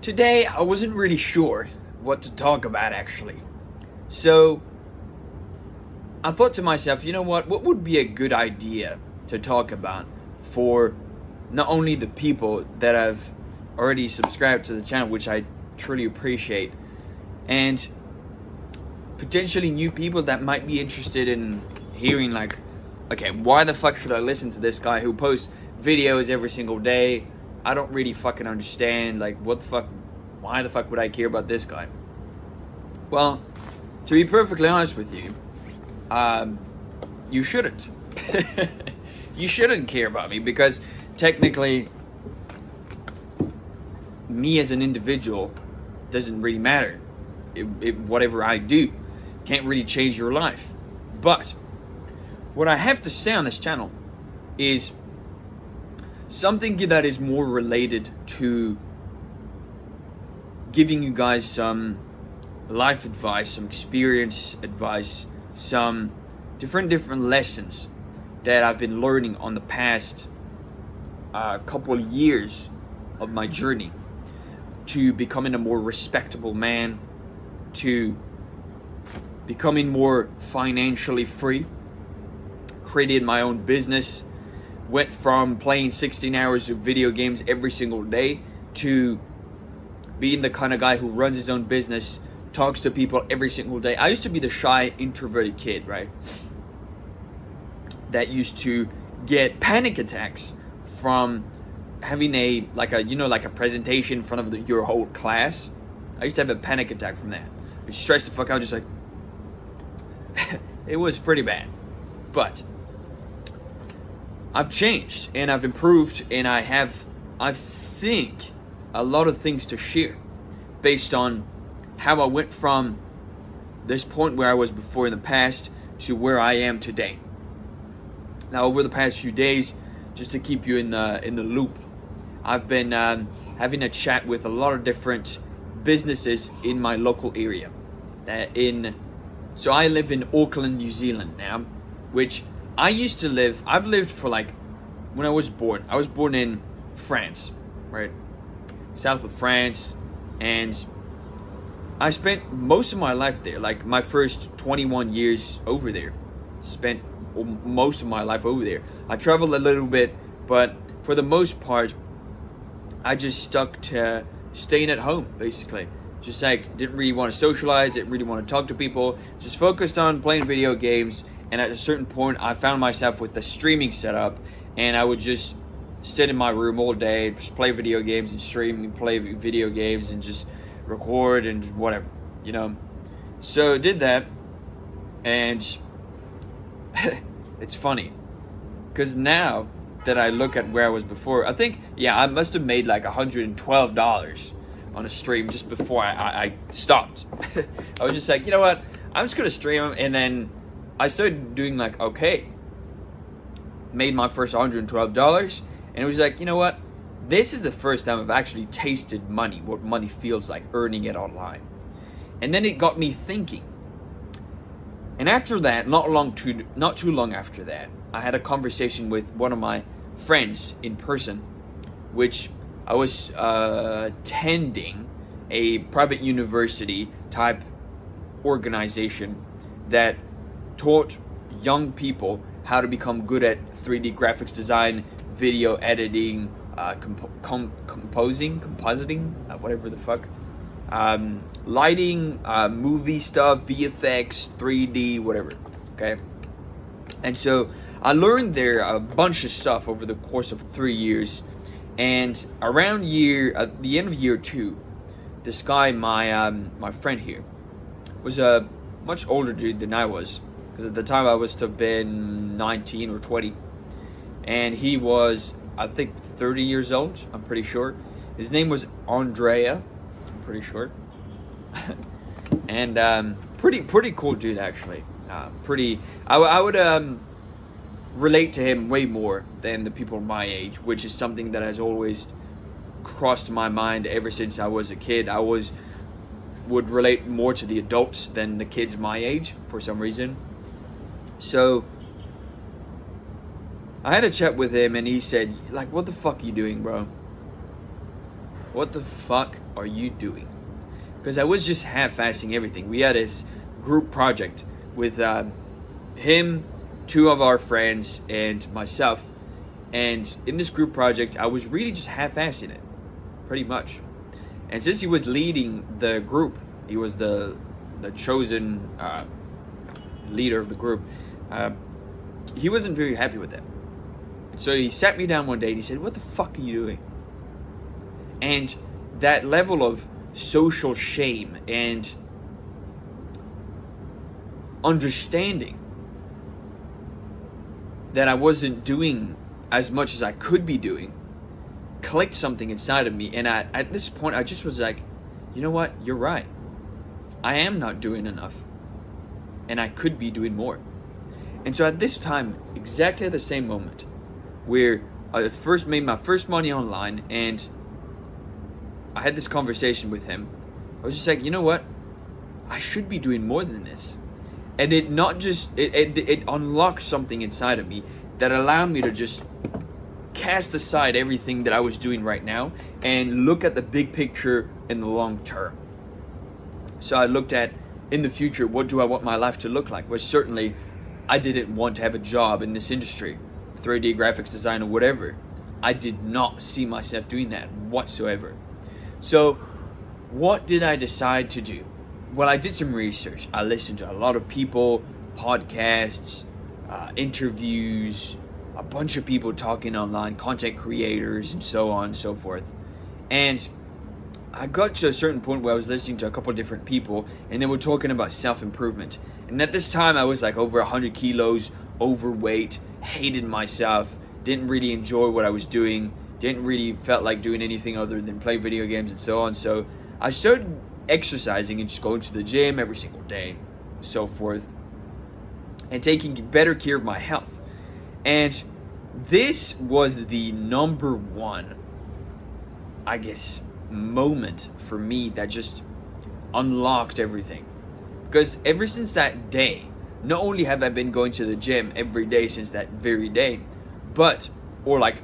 Today, I wasn't really sure what to talk about actually. So, I thought to myself, you know what? What would be a good idea to talk about for not only the people that have already subscribed to the channel, which I truly appreciate, and potentially new people that might be interested in hearing, like, okay, why the fuck should I listen to this guy who posts videos every single day? I don't really fucking understand, like, what the fuck, why the fuck would I care about this guy? Well, to be perfectly honest with you, you shouldn't. You shouldn't care about me, because technically, me as an individual doesn't really matter. Whatever I do can't really change your life. But what I have to say on this channel is something that is more related to giving you guys some life advice, some experience advice, some different lessons that I've been learning on the past couple of years of my journey to becoming a more respectable man, to becoming more financially free, created my own business, went from playing 16 hours of video games every single day to being the kind of guy who runs his own business, talks to people every single day. I used to be the shy, introverted kid, right? That used to get panic attacks from having a presentation in front of your whole class. I used to have a panic attack from that. It stressed the fuck out, just like it was pretty bad. But I've changed and I've improved, and I think a lot of things to share based on how I went from this point where I was before in the past to where I am today. Now, over the past few days, just to keep you in the loop, I've been having a chat with a lot of different businesses in my local area. So I live in Auckland, New Zealand now, which I've lived for, like, when I was born in France, right? South of France, and I spent most of my life there, like my first 21 years over there. Spent most of my life over there. I traveled a little bit, but for the most part, I just stuck to staying at home, basically. Just like, didn't really want to socialize, didn't really want to talk to people, just focused on playing video games. And at a certain point, I found myself with the streaming setup, and I would just sit in my room all day, just play video games and stream and play video games and just record and whatever, you know. So did that, and it's funny, because now that I look at where I was before, I think, I must have made like $112 on a stream just before I stopped. I was just like, you know what, I'm just gonna stream, and then I started doing, like, okay, made my first $112, and it was like, you know what, this is the first time I've actually tasted money, what money feels like, earning it online. And then it got me thinking. And after that, not too long after that, I had a conversation with one of my friends in person, which I was attending a private university type organization that taught young people how to become good at 3D graphics design, video editing, compositing, whatever the fuck, lighting, movie stuff, VFX, 3D, whatever, okay? And so I learned there a bunch of stuff over the course of 3 years, and at the end of year 2, this guy, my friend here, was a much older dude than I was, because at the time I was to have been 19 or 20, and he was, I think, 30 years old, I'm pretty sure. His name was Andrea, I'm pretty sure. And pretty cool dude, actually. I would relate to him way more than the people my age, which is something that has always crossed my mind ever since I was a kid. I would relate more to the adults than the kids my age for some reason. So I had a chat with him, and he said, like, what the fuck are you doing, bro? what the fuck are you doing? Because I was just half-assing everything. We had this group project with him, two of our friends, and myself. And in this group project, I was really just half-assing it, pretty much. And since he was leading the group, he was the chosen leader of the group, he wasn't very happy with that. So he sat me down one day and he said, what the fuck are you doing? And that level of social shame and understanding that I wasn't doing as much as I could be doing clicked something inside of me. And at this point, I just was like, you know what? You're right. I am not doing enough. And I could be doing more. And so at this time, exactly at the same moment, where I first made my first money online and I had this conversation with him, I was just like, you know what? I should be doing more than this. And it not just, it unlocked something inside of me that allowed me to just cast aside everything that I was doing right now and look at the big picture in the long term. So I looked at, in the future, what do I want my life to look like? Well, certainly, I didn't want to have a job in this industry, 3D graphics design or whatever. I did not see myself doing that whatsoever. So what did I decide to do? Well, I did some research. I listened to a lot of people, podcasts, interviews, a bunch of people talking online, content creators, and so on and so forth. And I got to a certain point where I was listening to a couple of different people, and they were talking about self-improvement. And at this time, I was like over 100 kilos, overweight, hated myself, didn't really enjoy what I was doing, didn't really felt like doing anything other than play video games and so on. So I started exercising and just going to the gym every single day, so forth, and taking better care of my health. And this was the number one, I guess, moment for me that just unlocked everything. Because ever since that day, not only have I been going to the gym every day since that very day, but, or like,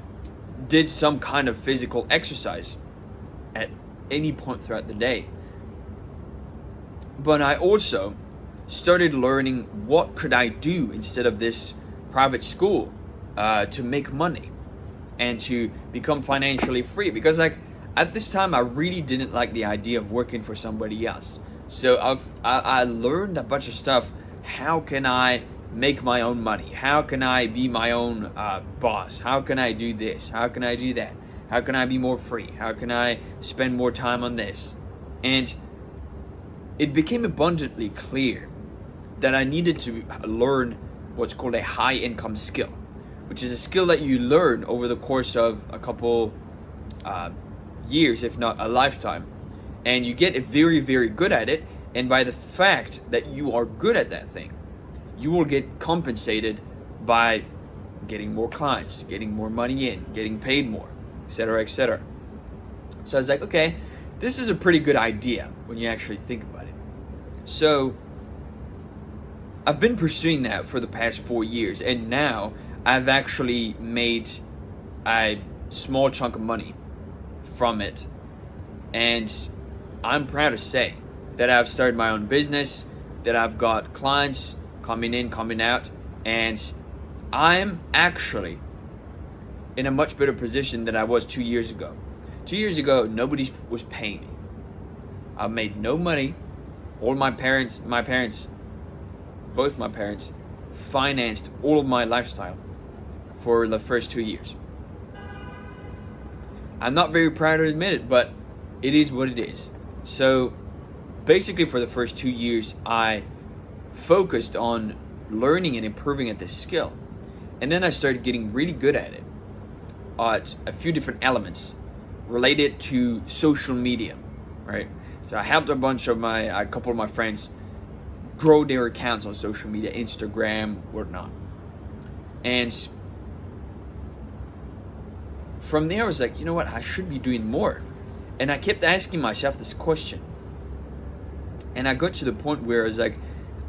did some kind of physical exercise at any point throughout the day. But I also started learning what could I do instead of this private school to make money and to become financially free. Because like at this time, I really didn't like the idea of working for somebody else. So I learned a bunch of stuff. How can I make my own money? How can I be my own boss? How can I do this? How can I do that? How can I be more free? How can I spend more time on this? And it became abundantly clear that I needed to learn what's called a high income skill, which is a skill that you learn over the course of a couple years, if not a lifetime. And you get very, very good at it. And by the fact that you are good at that thing, you will get compensated by getting more clients, getting more money in, getting paid more, etc., etc. So I was like, okay, this is a pretty good idea when you actually think about it. So I've been pursuing that for the past 4 years, and now I've actually made a small chunk of money from it. And I'm proud to say that I've started my own business, that I've got clients coming in, coming out, and I'm actually in a much better position than I was 2 years ago. 2 years ago, nobody was paying me. I made no money. All my parents, both my parents, financed all of my lifestyle for the first 2 years. I'm not very proud to admit it, but it is what it is. So basically for the first 2 years, I focused on learning and improving at this skill. And then I started getting really good at it, at a few different elements related to social media, right? So I helped a couple of my friends grow their accounts on social media, Instagram, whatnot. And from there, I was like, you know what? I should be doing more. And I kept asking myself this question. And I got to the point where I was like,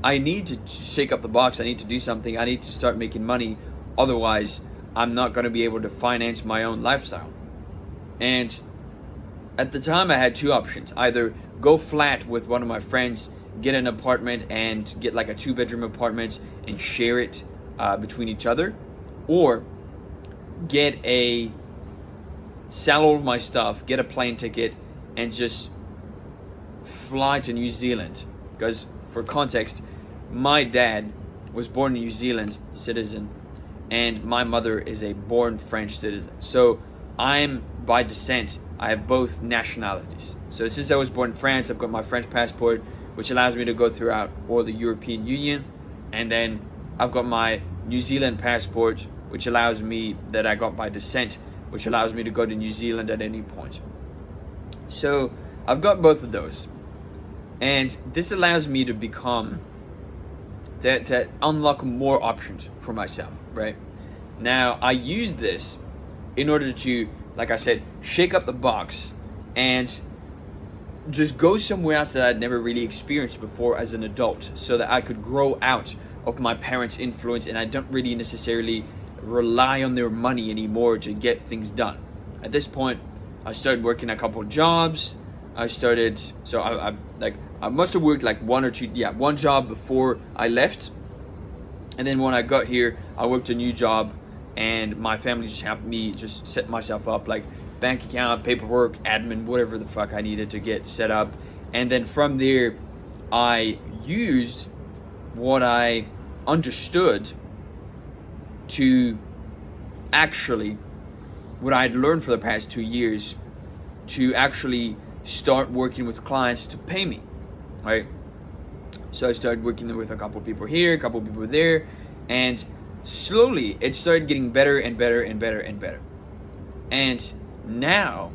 I need to shake up the box. I need to do something. I need to start making money. Otherwise, I'm not going to be able to finance my own lifestyle. And At the time, I had two options: either go flat with one of my friends, get an apartment and get like a 2-bedroom apartment and share it between each other, or sell all of my stuff, get a plane ticket, and just fly to New Zealand. Because for context, my dad was born in New Zealand, citizen, and my mother is a born French citizen. So I'm, by descent, I have both nationalities. So since I was born in France, I've got my French passport, which allows me to go throughout all the European Union. And then I've got my New Zealand passport, which allows me, that I got by descent, which allows me to go to New Zealand at any point. So I've got both of those. And this allows me to to unlock more options for myself, right? Now, I use this in order to, like I said, shake up the box and just go somewhere else that I'd never really experienced before as an adult, so that I could grow out of my parents' influence and I don't really necessarily rely on their money anymore to get things done. At this point, I started working a couple of jobs. I must have worked like one job before I left. And then when I got here, I worked a new job, and my family just helped me just set myself up, like bank account, paperwork, admin, whatever the fuck I needed to get set up. And then from there, I used what I understood to actually, what I had learned for the past 2 years, to actually start working with clients to pay me, right? So I started working with a couple people here, a couple people there, and slowly it started getting better and better and better and better. And now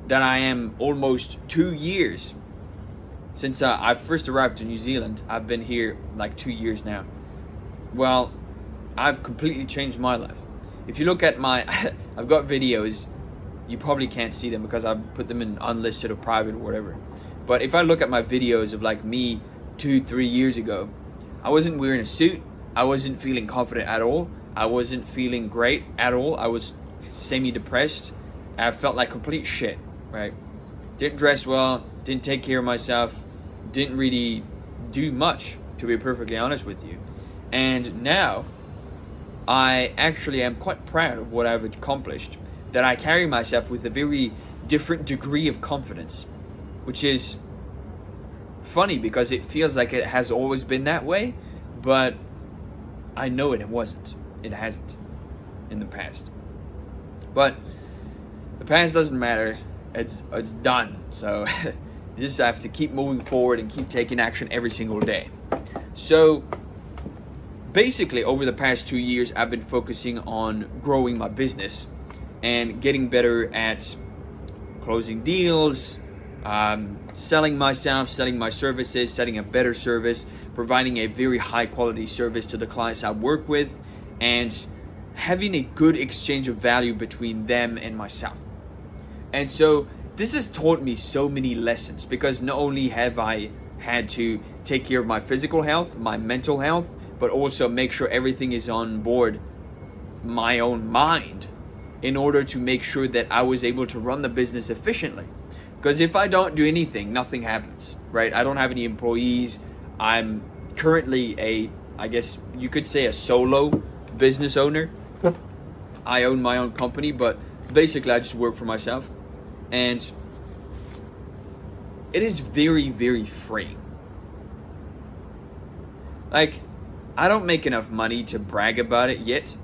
that I am almost 2 years since I first arrived to New Zealand, I've been here like 2 years now. Well, I've completely changed my life. If you look at I've got videos. You probably can't see them because I put them in unlisted or private or whatever. But if I look at my videos of like me 2-3 years ago, I wasn't wearing a suit. I wasn't feeling confident at all. I wasn't feeling great at all. I was semi-depressed. I felt like complete shit, right? Didn't dress well, didn't take care of myself, didn't really do much, to be perfectly honest with you. And now, I actually am quite proud of what I've accomplished, that I carry myself with a very different degree of confidence, which is funny because it feels like it has always been that way, but I know it wasn't. It hasn't in the past. But the past doesn't matter. It's done. So you just have to keep moving forward and keep taking action every single day. So basically, over the past 2 years, I've been focusing on growing my business and getting better at closing deals, selling myself, selling my services, setting a better service, providing a very high quality service to the clients I work with, and having a good exchange of value between them and myself. And so this has taught me so many lessons, because not only have I had to take care of my physical health, my mental health, but also make sure everything is on board my own mind, in order to make sure that I was able to run the business efficiently. Because if I don't do anything, nothing happens, right? I don't have any employees. I'm currently I guess you could say a solo business owner. I own my own company, but basically I just work for myself. And it is very, very freeing. Like, I don't make enough money to brag about it yet,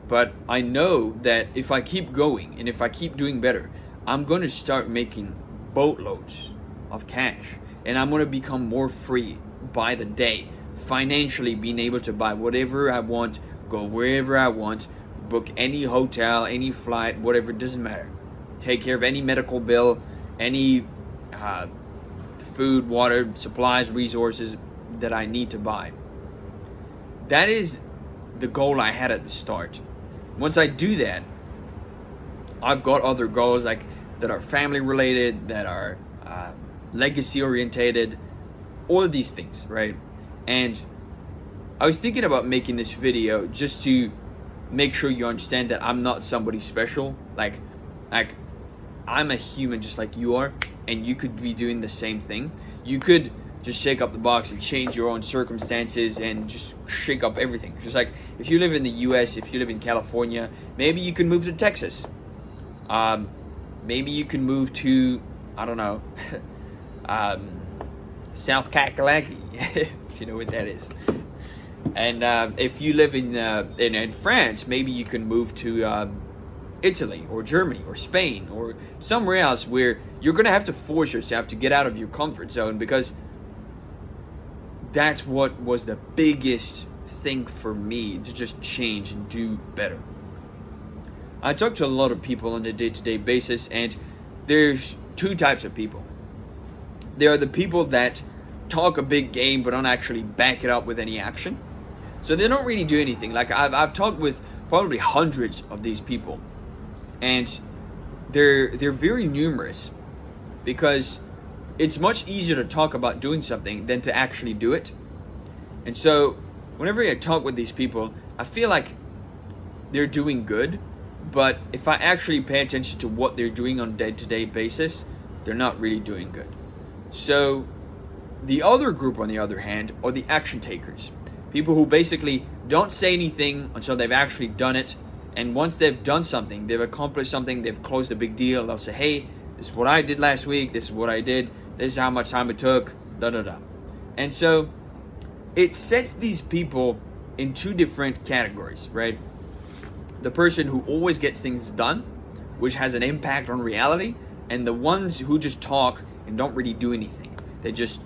but I know that if I keep going and if I keep doing better, I'm going to start making boatloads of cash, and I'm going to become more free by the day, financially being able to buy whatever I want, go wherever I want, book any hotel, any flight, whatever, it doesn't matter. Take care of any medical bill, any food, water, supplies, resources that I need to buy. That is the goal I had at the start. Once I do that, I've got other goals like that are family related, that are legacy orientated, all of these things, right? And I was thinking about making this video just to make sure you understand that I'm not somebody special. Like I'm a human just like you are, and you could be doing the same thing. You could just shake up the box and change your own circumstances and just shake up everything. Just like if you live in the US, if you live in California, maybe you can move to Texas. Maybe you can move to, I don't know, South Kakalaki, if you know what that is. And if you live in France, maybe you can move to Italy or Germany or Spain or somewhere else where you're going to have to force yourself to get out of your comfort zone, because that's what was the biggest thing for me, to just change and do better. I talk to a lot of people on a day-to-day basis, and there's two types of people. There are the people that talk a big game but don't actually back it up with any action. So they don't really do anything. Like I've talked with probably hundreds of these people, and they're very numerous, because it's much easier to talk about doing something than to actually do it. And so whenever I talk with these people, I feel like they're doing good, but if I actually pay attention to what they're doing on a day-to-day basis, they're not really doing good. So the other group, on the other hand, are the action takers. People who basically don't say anything until they've actually done it. And once they've done something, they've accomplished something, they've closed a big deal, they'll say, hey, this is what I did last week, this is what I did, this is how much time it took, da da da. And so it sets these people in two different categories, right? The person who always gets things done, which has an impact on reality, and the ones who just talk and don't really do anything. They just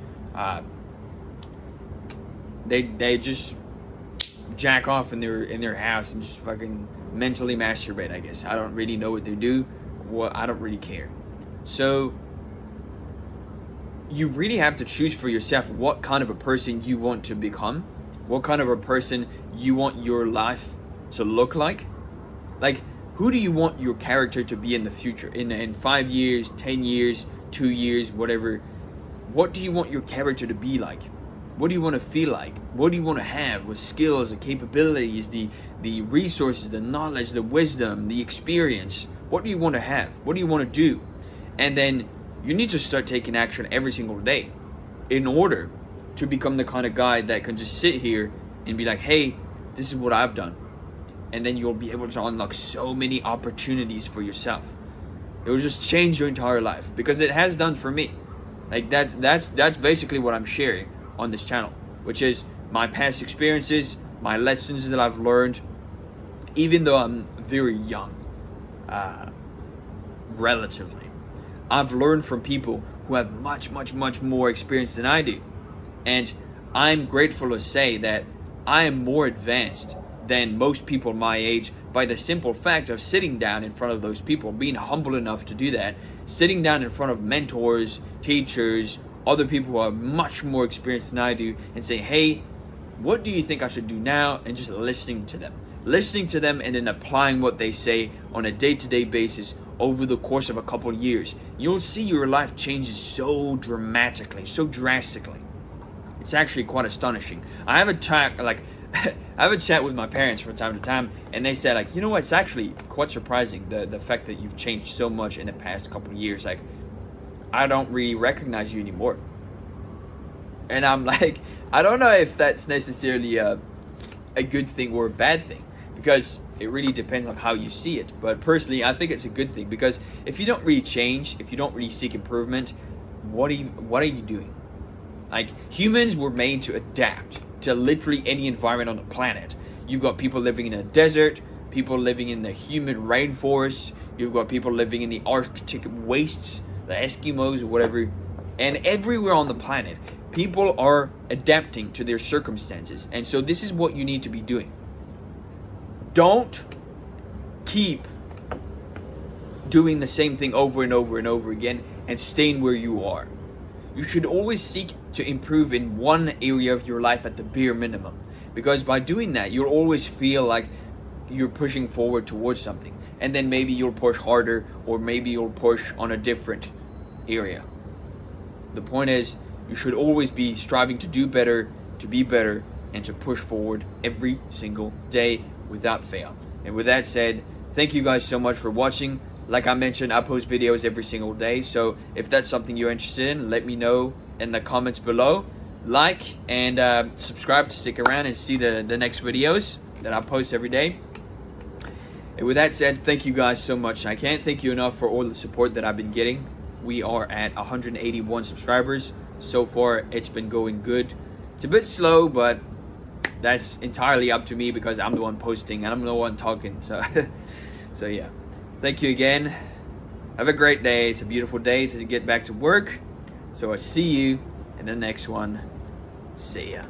they just jack off in their house and just fucking mentally masturbate, I guess. I don't really know what they do. I don't really care. So you really have to choose for yourself what kind of a person you want to become, what kind of a person you want your life to look like. Like, who do you want your character to be in the future? In 5 years, 10 years, 2 years, whatever. What do you want your character to be like? What do you want to feel like? What do you want to have? What skills, the capabilities, the resources, the knowledge, the wisdom, the experience? What do you want to have? What do you want to do? And then you need to start taking action every single day in order to become the kind of guy that can just sit here and be like, hey, this is what I've done. And then you'll be able to unlock so many opportunities for yourself. It will just change your entire life, because it has done for me. Like that's basically what I'm sharing on this channel, which is my past experiences, my lessons that I've learned, even though I'm very young, relatively. I've learned from people who have much, much, much more experience than I do. And I'm grateful to say that I am more advanced than most people my age by the simple fact of sitting down in front of those people, being humble enough to do that, sitting down in front of mentors, teachers, other people who are much more experienced than I do, and say, hey, what do you think I should do now? And just listening to them and then applying what they say on a day-to-day basis over the course of a couple of years. You'll see your life changes so dramatically, so drastically. It's actually quite astonishing. I have a chat with my parents from time to time, and they said, like, you know what, it's actually quite surprising, the fact that you've changed so much in the past couple of years. Like, I don't really recognize you anymore. And I'm like, I don't know if that's necessarily a good thing or a bad thing, because it really depends on how you see it. But personally, I think it's a good thing, because if you don't really change, if you don't really seek improvement, what are you doing? Like, humans were made to adapt to literally any environment on the planet. You've got people living in a desert, people living in the humid rainforest, you've got people living in the Arctic wastes, the Eskimos or whatever, and everywhere on the planet, people are adapting to their circumstances. And so this is what you need to be doing. Don't keep doing the same thing over and over and over again and staying where you are. You should always seek to improve in one area of your life at the bare minimum, because by doing that, you'll always feel like you're pushing forward towards something, and then maybe you'll push harder, or maybe you'll push on a different area. The point is, you should always be striving to do better, to be better, and to push forward every single day without fail. And with that said, thank you guys so much for watching. Like I mentioned, I post videos every single day. So if that's something you're interested in, let me know in the comments below. Like and subscribe to stick around and see the next videos that I post every day. And with that said, thank you guys so much. I can't thank you enough for all the support that I've been getting. We are at 181 subscribers. So far, it's been going good. It's a bit slow, but that's entirely up to me because I'm the one posting and I'm the one talking. So, so yeah. Thank you again. Have a great day. It's a beautiful day to get back to work. So I'll see you in the next one. See ya.